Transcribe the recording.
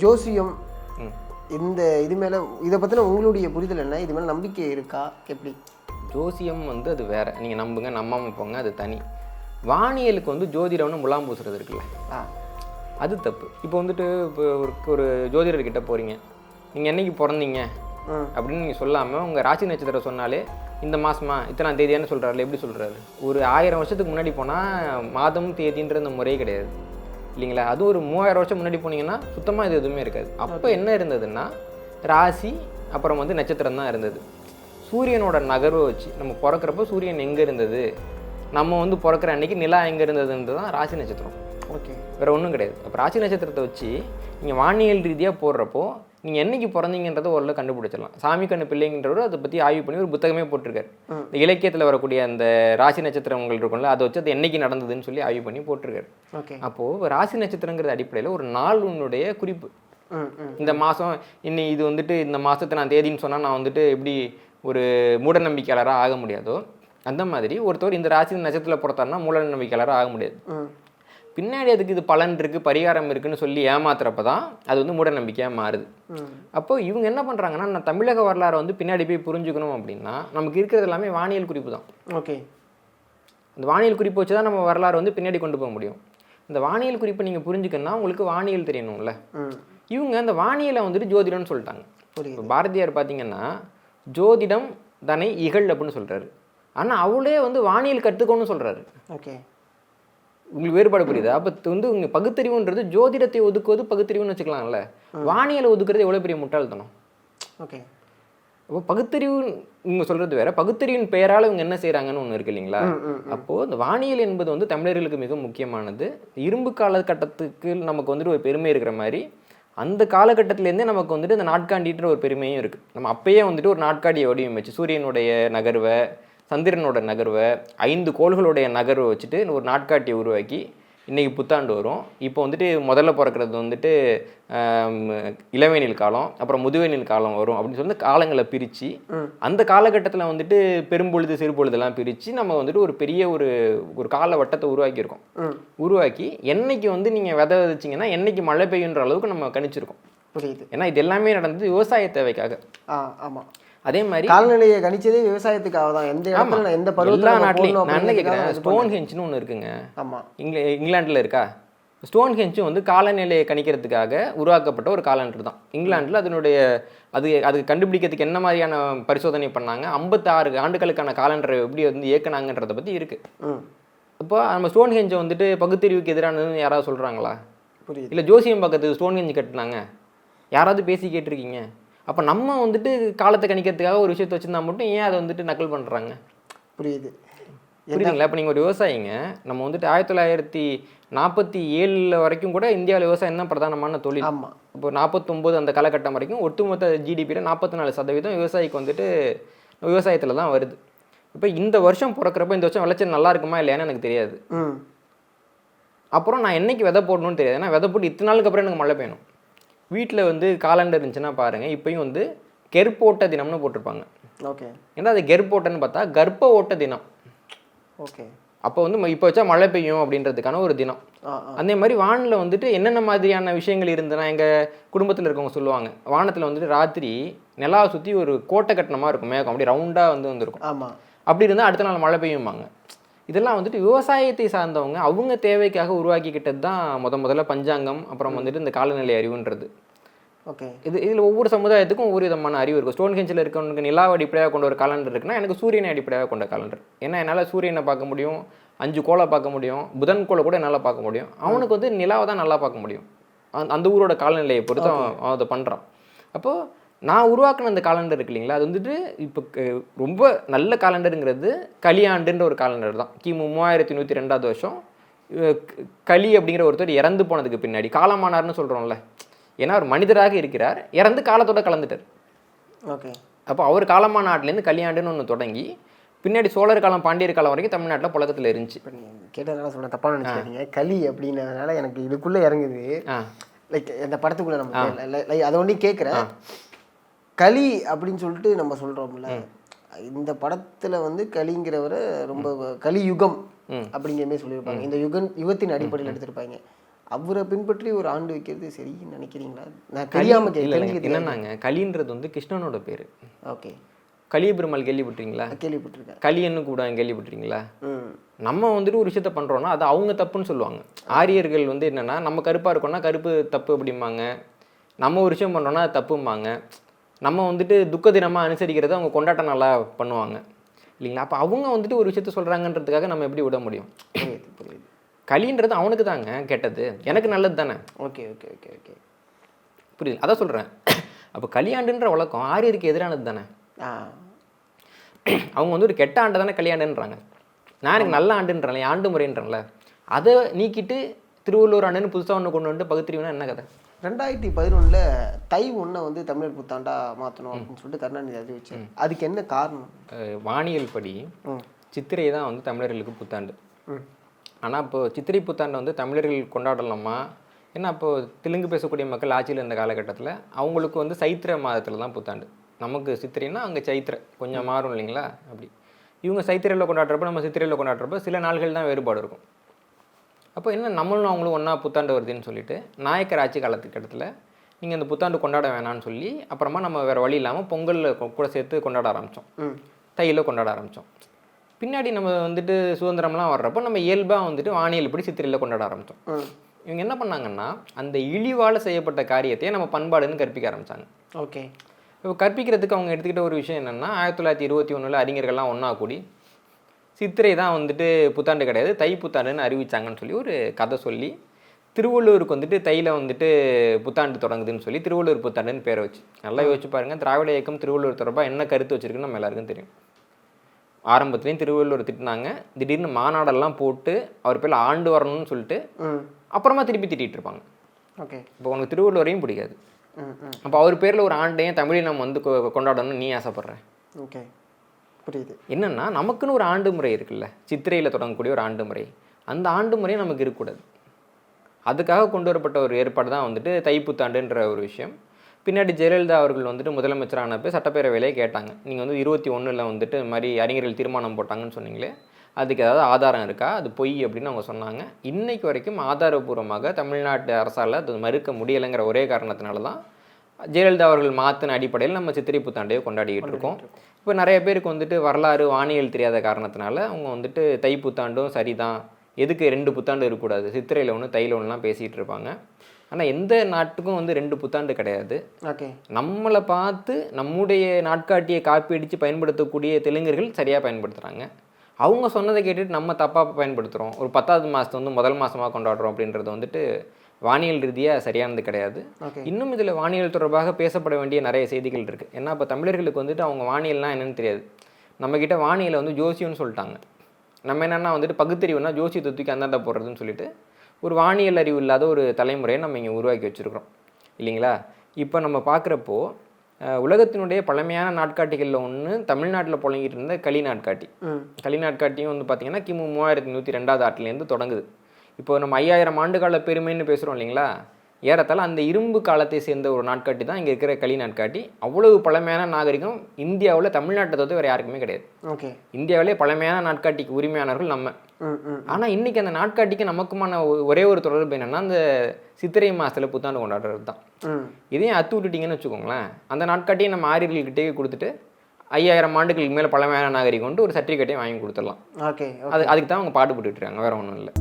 ஜோசியம் இந்த இது மேலே இதை பற்றின உங்களுடைய புரிதல் என்ன? இது மேலே நம்பிக்கை இருக்கா? எப்படி? ஜோசியம் வந்து அது வேறு, நீங்கள் நம்புங்க நம்பாமல் போங்க, அது தனி. வானியலுக்கு வந்து ஜோதிடம்னு முலாம் பூசுறது இருக்குல்ல, அது தப்பு. இப்போ வந்துட்டு இப்போ ஒரு ஜோதிடர்கிட்ட போகிறீங்க, நீங்கள் என்றைக்கு பிறந்தீங்க அப்படின்னு நீங்கள் சொல்லாமல் உங்கள் ராசி நட்சத்திரம் சொன்னாலே இந்த மாதமா இத்தனாம் தேதியானு சொல்கிறாரு. எப்படி சொல்கிறாரு? ஒரு 1000 வருஷத்துக்கு முன்னாடி போனால் மாதம் தேதின்ற அந்த முறையே கிடையாது இல்லைங்களா? அது ஒரு 3000 வருஷம் முன்னாடி போனீங்கன்னா சுத்தமாக இது எதுவுமே இருக்காது. அப்போ என்ன இருந்ததுன்னா ராசி அப்புறம் வந்து நட்சத்திரம் தான் இருந்தது. சூரியனோட நகர்வை வச்சு நம்ம பிறக்கிறப்போ சூரியன் எங்கே இருந்தது, நம்ம வந்து பிறக்கிற அன்றைக்கி நிலா எங்கே இருந்ததுன்றது தான் ராசி நட்சத்திரம். ஓகே, வேறு ஒன்றும் கிடையாது. அப்போ ராசி நட்சத்திரத்தை வச்சு நீங்கள் வானியல் ரீதியாக போடுறப்போ நீங்கள் என்றைக்கு பிறந்தீங்கன்றதை ஓரளவு கண்டுபிடிச்சிடலாம். சாமி கண்ணு பிள்ளைங்கன்றவர் அதை பற்றி ஆய்வு பண்ணி ஒரு புத்தகமே போட்டிருக்காரு. இந்த இலக்கியத்தில் வரக்கூடிய அந்த ராசி நட்சத்திரங்கள் இருக்கும்ல, அதை வச்சு அது என்றைக்கு நடந்ததுன்னு சொல்லி ஆய்வு பண்ணி போட்டிருக்காரு. ஓகே, அப்போது ராசி நட்சத்திரங்கிறது அடிப்படையில் ஒரு நாள் உன்னுடைய குறிப்பு. இந்த மாதம் இன்னி இது வந்துட்டு இந்த மாதத்தை நான் தேதின்னு சொன்னால் நான் வந்துட்டு எப்படி ஒரு மூட நம்பிக்கையாளராக ஆக முடியாதோ அந்த மாதிரி ஒருத்தர் இந்த ராசி நட்சத்திரத்தில் பொறுத்தாருன்னா மூட நம்பிக்கையாளராக ஆக முடியாது. பின்னாடி அதுக்கு இது பலன் இருக்குது பரிகாரம் இருக்குன்னு சொல்லி ஏமாத்துறப்ப தான் அது வந்து மூட நம்பிக்கையாக மாறுது. அப்போ இவங்க என்ன பண்ணுறாங்கன்னா, நான் தமிழக வரலாறை வந்து பின்னாடி போய் புரிஞ்சுக்கணும் அப்படின்னா நமக்கு இருக்கிறது எல்லாமே வானியல் குறிப்பு தான். ஓகே, அந்த வானியல் குறிப்பு வச்சு தான் நம்ம வரலாறு வந்து பின்னாடி கொண்டு போக முடியும். இந்த வானியல் குறிப்பை நீங்கள் புரிஞ்சுக்கணும்னா உங்களுக்கு வானியல் தெரியணும்ல. இவங்க அந்த வானியலை வந்துட்டு ஜோதிடம்னு சொல்லிட்டாங்க. இப்போ பாரதியார் பார்த்தீங்கன்னா ஜோதிடம் தனை இகழ் அப்படின்னு சொல்கிறாரு. ஆனால் அவளே வந்து வானியல் கற்றுக்கணும்னு சொல்கிறாரு. ஓகே, உங்களுக்கு வேறுபாடு புரியுது? அப்போ வந்து உங்கள் பகுத்தறிவுன்றது ஜோதிடத்தை ஒதுக்குவது பகுத்தறிவுன்னு வச்சுக்கலாம்ல, வானியலை ஒதுக்குறது எவ்வளோ பெரிய முட்டாள்தனம். ஓகே, அப்போ பகுத்தறிவு இவங்க சொல்கிறது வேற, பகுத்தறிவின் பெயரால் இவங்க என்ன செய்கிறாங்கன்னு ஒன்று இருக்கு இல்லைங்களா? அப்போது இந்த வானியல் என்பது வந்து தமிழர்களுக்கு மிக முக்கியமானது. இரும்பு காலகட்டத்துக்கு நமக்கு வந்துட்டு ஒரு பெருமை இருக்கிற மாதிரி அந்த காலகட்டத்திலேருந்தே நமக்கு வந்துட்டு இந்த நாட்காண்டின்ற ஒரு பெருமையும் இருக்குது. நம்ம அப்பயே வந்துட்டு ஒரு நாட்காடியை வடிவமைச்சு சூரியனுடைய நகர்வை, சந்திரனோட நகர்வை, 5 கோள்களுடைய நகர்வை வச்சுட்டு ஒரு நாட்காட்டியை உருவாக்கி இன்றைக்கி புத்தாண்டு வரும். இப்போ வந்துட்டு முதல்ல பிறக்கிறது வந்துட்டு இளவேனில் காலம், அப்புறம் முதுவேனில் காலம் வரும் அப்படின்னு சொல்லி காலங்களை பிரித்து அந்த காலகட்டத்தில் வந்துட்டு பெரும்பொழுது சிறுபொழுதெல்லாம் பிரித்து நம்ம வந்துட்டு ஒரு பெரிய ஒரு கால வட்டத்தை உருவாக்கியிருக்கோம். உருவாக்கி என்னைக்கு வந்து நீங்கள் விதை விதைச்சிங்கன்னா என்னைக்கு மழை பெய்யுன்ற அளவுக்கு நம்ம கணிச்சிருக்கோம். புரியுது? ஏன்னா இது எல்லாமே நடந்தது விவசாய தேவைக்காக. ஆமாம். அதே மாதிரி காலநிலையை கணிச்சதே விவசாயத்துக்காக தான். எந்த இடத்துல எந்த எல்லா நாட்டிலையும் நான் என்ன கேட்குறேன், ஸ்டோன் ஹெஞ்சுன்னு ஒன்று இருக்குங்க. ஆமாம், இங்கிலாண்டில் இருக்கா? ஸ்டோன் ஹெஞ்சும் வந்து காலநிலையை கணிக்கிறதுக்காக உருவாக்கப்பட்ட ஒரு காலண்டர் தான். இங்கிலாண்டில் அது கண்டுபிடிக்கிறதுக்கு என்ன மாதிரியான பரிசோதனை பண்ணாங்க, 56 ஆண்டுகளுக்கான காலண்டரை எப்படி வந்து இயக்குனாங்கன்றதை பற்றி இருக்குது. இப்போ நம்ம ஸ்டோன் ஹெஞ்சை வந்துட்டு பகுத்தறிவுக்கு எதிரானதுன்னு யாராவது சொல்கிறாங்களா? புரியுது? இல்லை ஜோசியம் பக்கத்துக்கு ஸ்டோன் ஹெஞ்சு கட்டினாங்க யாராவது பேசி கேட்டிருக்கீங்க? அப்போ நம்ம வந்துட்டு காலத்தை கணிக்கிறதுக்காக ஒரு விஷயத்தை வச்சுருந்தா மட்டும் ஏன் அதை வந்துட்டு நக்கல் பண்ணுறாங்க? புரியுது? புரியுதுங்களா? இப்போ நீங்கள் ஒரு விவசாயிங்க, நம்ம வந்துட்டு 1947 வரைக்கும் கூட இந்தியாவில் விவசாயம் தான் பிரதானமான தொழில். ஆமாம். இப்போ 49 அந்த காலகட்டம் வரைக்கும் ஒட்டுமொத்த ஜிடிபியில் 44% விவசாயிக்கு வந்துட்டு விவசாயத்தில் தான் வருது. இப்போ இந்த வருஷம் பிறக்கிறப்ப இந்த வருஷம் விளைச்சல் நல்லா இருக்குமா இல்லையான்னு எனக்கு தெரியாது. அப்புறம் நான் என்னைக்கு விதை போடணும்னு தெரியாது. ஏன்னா விதை போட்டு இத்தனை நாளுக்கு அப்புறம் எனக்கு மழை பெய்யணும். வீட்டில் வந்து காலண்டர் இருந்துச்சுன்னா பாருங்கள், இப்போயும் வந்து கெர்ப்போட்ட தினம்னு போட்டிருப்பாங்க. ஓகே, ஏன்னா அது கெர்ப்போட்டன்னு பார்த்தா கர்ப்ப ஓட்ட தினம். ஓகே, அப்போ வந்து இப்போ வச்சா மழை பெய்யும் அப்படின்றதுக்கான ஒரு தினம். அதே மாதிரி வானில் வந்துட்டு என்னென்ன மாதிரியான விஷயங்கள் இருந்ததுன்னா எங்கள் குடும்பத்தில் இருக்கவங்க சொல்லுவாங்க, வானத்தில் வந்துட்டு ராத்திரி நிலாவை சுற்றி ஒரு கோட்டை கட்டணமாக இருக்கும், மேகம் அப்படி ரவுண்டாக வந்துருக்கும். ஆமாம், அப்படி இருந்தால் அடுத்த நாள் மழை பெய்யும்பாங்க. இதெல்லாம் வந்துட்டு விவசாயத்தை சார்ந்தவங்க அவங்க தேவைக்காக உருவாக்கிக்கிட்டது தான் முதல்ல பஞ்சாங்கம், அப்புறம் வந்துட்டு இந்த காலநிலை அறிவுன்றது. ஓகே, இதில் ஒவ்வொரு சமுதாயத்துக்கும் ஒவ்வொரு விதமான அறிவு இருக்கும். ஸ்டோன் ஹெஞ்சில் இருக்கவனுக்கு நிலாவை அடிப்படையாக கொண்ட ஒரு காலண்டர் இருக்குன்னா எனக்கு சூரியனை அடிப்படையாக கொண்ட காலண்டர். ஏன்னா என்னால் சூரியனை பார்க்க முடியும், 5 கோளை பார்க்க முடியும், புதன் கோளை கூட என்னால் பார்க்க முடியும். அவனுக்கு வந்து நிலாவை தான் நல்லா பார்க்க முடியும். அந்த ஊரோட காலநிலையை பொறுத்து அவன் அதை பண்ணுறான். அப்போது நான் உருவாக்கின அந்த காலண்டர் இருக்கு இல்லைங்களா, அது வந்துட்டு இப்போ ரொம்ப நல்ல காலண்டருங்கிறது கலியாண்டுன்ற ஒரு காலண்டர் தான். கிமு 3102 வருஷம் களி அப்படிங்கிற ஒருத்தர் இறந்து போனதுக்கு பின்னாடி காலமானார்னு சொல்கிறோம்ல, ஏன்னா அவர் மனிதராக இருக்கிறார், இறந்து காலத்தோட கலந்துட்டார். ஓகே, அப்போ அவர் காலமான நாட்டிலேருந்து கலியாண்டுன்னு ஒன்று தொடங்கி பின்னாடி சோழர் காலம் பாண்டியர் காலம் வரைக்கும் தமிழ்நாட்டில் புழக்கத்தில் இருந்துச்சு. கேட்டதுனால சொல்ல தப்பாக நினச்சிக்காதீங்க, களி அப்படின்றதுனால எனக்கு இதுக்குள்ளே இறங்குது. லைக் இந்த படத்துக்குள்ளே நம்ம அதை ஒண்டி கேட்குறேன். களி அப்படின்னு சொல்லிட்டு நம்ம சொல்கிறோம்ல, இந்த படத்தில் வந்து களிங்கிறவரை ரொம்ப கலியுகம் அப்படிங்கிற மாதிரி சொல்லியிருப்பாங்க. இந்த யுகத்தின் அடிப்படையில் எடுத்திருப்பாங்க. அவரை பின்பற்றி ஒரு ஆண்டு வைக்கிறது சரின்னு நினைக்கிறீங்களா? நான் தெரியாமல் என்னன்னாங்க, களின்றது வந்து கிருஷ்ணனோட பேர். ஓகே. களிய பெருமாள் கேள்விப்பட்டிருக்கீங்களா? கேள்விப்பட்டிருக்கேன். களியன்னு கூட கேள்விப்பட்டிருக்கீங்களா? நம்ம வந்துட்டு ஒரு விஷயத்த பண்ணுறோன்னா அது அவங்க தப்புன்னு சொல்லுவாங்க. ஆரியர்கள் வந்து என்னென்னா, நம்ம கருப்பாக இருக்கோம்னா கருப்பு தப்பு அப்படிம்பாங்க, நம்ம ஒரு விஷயம் பண்ணுறோன்னா அது தப்பும்பாங்க. நம்ம வந்துட்டு துக்க தினமாக அனுசரிக்கிறத அவங்க கொண்டாட்டம் நல்லா பண்ணுவாங்க இல்லைங்களா? அப்போ அவங்க வந்துட்டு ஒரு விஷயத்த சொல்கிறாங்கன்றதுக்காக நம்ம எப்படி விட முடியும்? புரியுது. களின்றது அவனுக்கு தாங்க கெட்டது, எனக்கு நல்லது தானே. ஓகே ஓகே ஓகே ஓகே புரியுது, அதான் சொல்கிறேன். அப்போ களியாண்டுன்ற வழக்கம் ஆரியருக்கு எதிரானது தானே. அவங்க வந்து ஒரு கெட்ட ஆண்டை தானே களியாண்டுன்றாங்க. நான் எனக்கு நல்ல ஆண்டுன்றேன், ஆண்டு முறைன்றேன்ல. அதை நீக்கிட்டு திருவள்ளுவர் ஆண்டுன்னு புதுசாக ஒன்று கொண்டு வந்து பகுத்திரிவுனா என்ன கதை? 2011 தை 1 வந்து தமிழர் புத்தாண்டா மாற்றணும் அப்படின்னு சொல்லிட்டு கருணாநிதி அறிவிச்சார். அதுக்கு என்ன காரணம்? வானியல் படி சித்திரை தான் வந்து தமிழர்களுக்கு புத்தாண்டு. ஆனால் இப்போ சித்திரை புத்தாண்டை வந்து தமிழர்கள் கொண்டாடலாமா? ஏன்னா அப்போது தெலுங்கு பேசக்கூடிய மக்கள் ஆட்சியில் இருந்த காலகட்டத்தில் அவங்களுக்கு வந்து சைத்திர மாதத்தில் தான் புத்தாண்டு. நமக்கு சித்திரைன்னா அங்கே சைத்திரை கொஞ்சம் மாறும் இல்லைங்களா? அப்படி இவங்க சைத்திரையில் கொண்டாடுறப்ப நம்ம சித்திரையில் கொண்டாடுறப்ப சில நாள்கள் தான் வேறுபாடு இருக்கும். அப்போ என்ன நம்மளும் அவங்களும் ஒன்றா புத்தாண்டு வருதுன்னு சொல்லிட்டு நாயக்கர் ஆட்சி காலத்துக்கிட்டத்தில் நீங்கள் இந்த புத்தாண்டு கொண்டாட வேணான்னு சொல்லி அப்புறமா நம்ம வேறு வழி இல்லாமல் பொங்கலில் கூட சேர்த்து கொண்டாட ஆரம்பித்தோம், தையில் கொண்டாட ஆரம்பித்தோம். பின்னாடி நம்ம வந்துட்டு சுதந்திரம்லாம் வர்றப்போ நம்ம இயல்பாக வந்துட்டு வானியல் படி சித்திரையில் கொண்டாட ஆரம்பித்தோம். இவங்க என்ன பண்ணாங்கன்னா, அந்த இழிவால் செய்யப்பட்ட காரியத்தையே நம்ம பண்பாடுன்னு கற்பிக்க ஆரம்பித்தாங்க. ஓகே. இப்போ கற்பிக்கிறதுக்கு அவங்க எடுத்துக்கிட்ட ஒரு விஷயம் என்னென்னா, 1921 அறிஞர்கள்லாம் ஒன்றா கூடி சித்திரை தான் வந்துட்டு புத்தாண்டு கிடையாது, தை புத்தாண்டுன்னு அறிவிச்சாங்கன்னு சொல்லி ஒரு கதை சொல்லி, திருவள்ளுவருக்கு வந்துட்டு தையில் வந்துட்டு புத்தாண்டு தொடங்குதுன்னு சொல்லி திருவள்ளுவர் புத்தாண்டுன்னு பேரை வச்சு. நல்லா யோசிச்சு பாருங்கள், திராவிட இயக்கம் திருவள்ளுவர் தொடர்பாக என்ன கருத்து வச்சுருக்குன்னு நம்ம எல்லாருக்கும் தெரியும். ஆரம்பத்துலேயும் திருவள்ளுவர் திட்டினாங்க, திடீர்னு மாநாடெல்லாம் போட்டு அவர் பேர் ஆண்டு வரணும்னு சொல்லிட்டு அப்புறமா திருப்பி திட்டிகிட்டு இருப்பாங்க. ஓகே. இப்போ உனக்கு திருவள்ளுவரையும் பிடிக்காது, அப்போ அவர் பேரில் ஒரு ஆண்டையும் தமிழையும் நம்ம வந்து கொண்டாடணும்னு நீ ஆசைப்பட்ற. ஓகே, புரியுது. என்னென்னா நமக்குன்னு ஒரு ஆண்டு முறை இருக்குல்ல, சித்திரையில் தொடங்கக்கூடிய ஒரு ஆண்டு முறை, அந்த ஆண்டு முறையை நமக்கு இருக்கக்கூடாது. அதுக்காக கொண்டு வரப்பட்ட ஒரு ஏற்பாடு தான் வந்துட்டு தைப்புத்தாண்டுன்ற ஒரு விஷயம். பின்னாடி ஜெயலலிதா அவர்கள் வந்துட்டு முதலமைச்சரானப்போ சட்டப்பேரவையிலே கேட்டாங்க, நீங்கள் வந்து 21 வந்துட்டு இந்த மாதிரி அறிஞர்கள் தீர்மானம் போட்டாங்கன்னு சொன்னீங்களே, அதுக்கு ஏதாவது ஆதாரம் இருக்கா, அது பொய் அப்படின்னு அவங்க சொன்னாங்க. இன்றைக்கு வரைக்கும் ஆதாரபூர்வமாக தமிழ்நாட்டு அரசால் அது மறுக்க முடியலைங்கிற ஒரே காரணத்தினால தான் ஜெயலலிதா அவர்கள் மாற்றின அடிப்படையில் நம்ம சித்திரை புத்தாண்டையை கொண்டாடிக்கிட்டு இருக்கோம். இப்போ நிறைய பேருக்கு வந்துட்டு வரலாறு வானியல் தெரியாத காரணத்தினால அவங்க வந்துட்டு தை புத்தாண்டும் சரிதான், எதுக்கு 2 புத்தாண்டு இருக்கக்கூடாது, சித்திரையில் ஒன்று தையில் ஒன்றுலாம் பேசிகிட்டு இருப்பாங்க. ஆனால் எந்த நாட்டுக்கும் வந்து 2 புத்தாண்டு கிடையாது. ஓகே. நம்மளை பார்த்து நம்முடைய நாட்காட்டியை காப்பி அடித்து பயன்படுத்தக்கூடிய தெலுங்கர்கள் சரியாக பயன்படுத்துகிறாங்க. அவங்க சொன்னதை கேட்டுட்டு நம்ம தப்பாக பயன்படுத்துகிறோம். ஒரு 10வது மாதத்தை வந்து முதல் மாதமாக கொண்டாடுறோம் அப்படின்றது வந்துட்டு வானியல் ரீதியாக சரியானது கிடையாது. இன்னும் இதில் வானியல் தொடர்பாக பேசப்பட வேண்டிய நிறைய செய்திகள் இருக்குது. ஏன்னா இப்போ தமிழர்களுக்கு வந்துட்டு அவங்க வானியல்னால் என்னென்னு தெரியாது. நம்மக்கிட்ட வானியலை வந்து ஜோசியம்னு சொல்லிட்டாங்க. நம்ம என்னென்னா வந்துட்டு பகுத்தறிவுனா ஜோசியத்தை தூக்கி அந்தாண்ட போடுறதுன்னு சொல்லிட்டு ஒரு வானியல் அறிவு இல்லாத ஒரு தலைமுறையை நம்ம இங்கே உருவாக்கி வச்சுருக்கிறோம் இல்லைங்களா? இப்போ நம்ம பார்க்குறப்போ உலகத்தினுடைய பழமையான நாட்காட்டிகளில் ஒன்று தமிழ்நாட்டில் புழங்கிட்டு இருந்த களி நாட்காட்டி. களி நாட்காட்டியும் வந்து பார்த்திங்கன்னா கிமு 3102 ஆண்டுலேருந்து தொடங்குது. இப்போ நம்ம 5000 ஆண்டுகால பெருமைன்னு பேசுகிறோம் இல்லைங்களா? ஏறத்தாழ அந்த இரும்பு காலத்தை சேர்ந்த ஒரு நாட்காட்டி தான் இங்கே இருக்கிற களி நாட்காட்டி. அவ்வளவு பழமையான நாகரிகம் இந்தியாவில் தமிழ்நாட்டை தவிர வேறு யாருக்குமே கிடையாது. ஓகே. இந்தியாவிலே பழமையான நாட்காட்டிக்கு உரிமையானவர்கள் நம்ம. ஆனால் இன்றைக்கி அந்த நாட்காட்டிக்கு நமக்குமான ஒரே ஒரு தொடர்பு என்னென்னா, அந்த சித்திரை மாதத்தில் புத்தாண்டு கொண்டாடுறது தான். இதையும் அத்து விட்டுட்டிங்கன்னு வச்சுக்கோங்களேன், அந்த நாட்காட்டியை நம்ம ஆரியர்கள்கிட்டே கொடுத்துட்டு 5000 ஆண்டுகளுக்கு மேலே பழமையான நாகரிகம் கொண்டு ஒரு சர்டிஃபிகேட்டையும் வாங்கி கொடுத்துடலாம். ஓகே. அதுக்கு தான் அவங்க பாடுபட்டுட்டு இருக்காங்க, வேறு ஒன்றும் இல்லை.